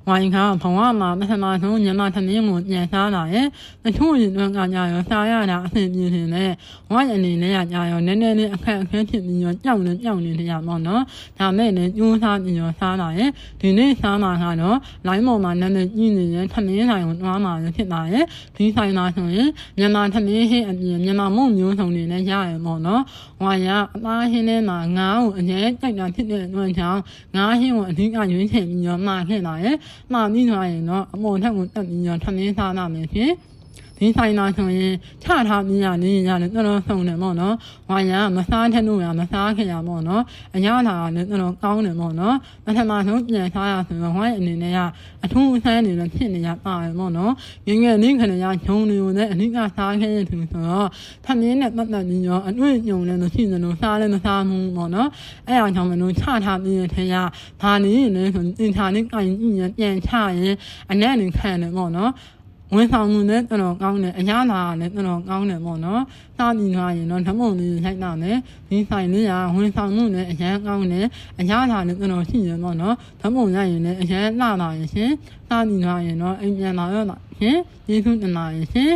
ဝိုင်းခါဘဝမှာပထမဆုံးညီမသမီးကိုပြန်စားလာရဲ့တချို့ရင်တော့ကကြရောစားရတာအဆင်ပြေနေတယ်ဝိုင်းအနေနဲ့ကကြရောနည်းနည်းလေးအခက်အခဲဖြစ်ပြီးရောကြောက်နေနေရမှာနော်ဒါမဲ့လည်းကျိုးစားပြီးရောစားလာရဲ့ဒီနေ့စားမှာကတော့လိုင်းပေါ်မှာနာမည်ကြီးနေတဲ့သမင်းဆိုင်ကိုတွားမှာဖြစ်ပါရဲ့ဒီဆိုင်မှာဆိုရင်မြန်မာသမင်းဟင်းအပြင်မြန်မာမုံမျိုးစုံတွေလည်းရရပေါ့နော်ဝိုင်းရအသားဟင်းထဲမှာငါးကိုအရင်ကြိုက်တာဖြစ်တဲ့အတွက်ကြောင့်ငါးဟင်းကိုအဓိကရွေးချယ်ပြီးရောမှာခဲ့လာရဲ့မှာပြီးသွားရင်တော့အမော်ထက်ကိုတက်ပြီးရောသမင်းစားလာမယ်ဖြစ်ဒီဆိုင်မှာဆိုရင်ချထားပြီးရတယ်ရတယ်တော်ဆုံးတယ်ပေါ့နော်ဝါရမစားထက်လို့ရမစားခင်ရပေါ့နော်အရသာကလည်းတော်ကောင်းတယ်ပေါ့နော်ပထမဆုံးပြန်စားရဆိုတော့ဝါရအနေနဲ့ကအထူးအဆန်းနေလို့ဖြစ်နေရပါတယ်ပေါ့နော်ငငယ်လေးခဏရဂျုံနေုံနဲ့အနိကစားခဲ့ရသူဆိုတော့သမင်းနဲ့ပတ်သက်ပြီးရောအတွေ့အကြုံလည်းမရှိသလိုစားလည်းမစားဘူးပေါ့နော်အဲ့အကြောင်းမလို့ချထားပြီးတဲ့ထဲကဒါနေလည်းဆိုတင်ချာလေးကင်ပြန်ချရင်အနက်နေခံတယ်ပေါ့နော်ဝန်ဆောင်မှုနဲ့တော်ကောင်းတယ်အရသာလည်းတော်ကောင်းတယ်ပေါ့နော်စားပြီးသွားရင်တော့ဓမုံလေးရိုက်တာမယ်ဒီဆိုင်လေးကဝန်ဆောင်မှုနဲ့အရန်ကောင်းတယ်အရသာလည်းတော်ရှိရပေါ့နော်ဓမုံရရင်လည်းအရန်လှလာရင်ရှင်စားပြီးသွားရင်တော့အိမ်ပြန်လာတော့ရှင်ကျေးဇူးတင်ပါတယ်ရှင်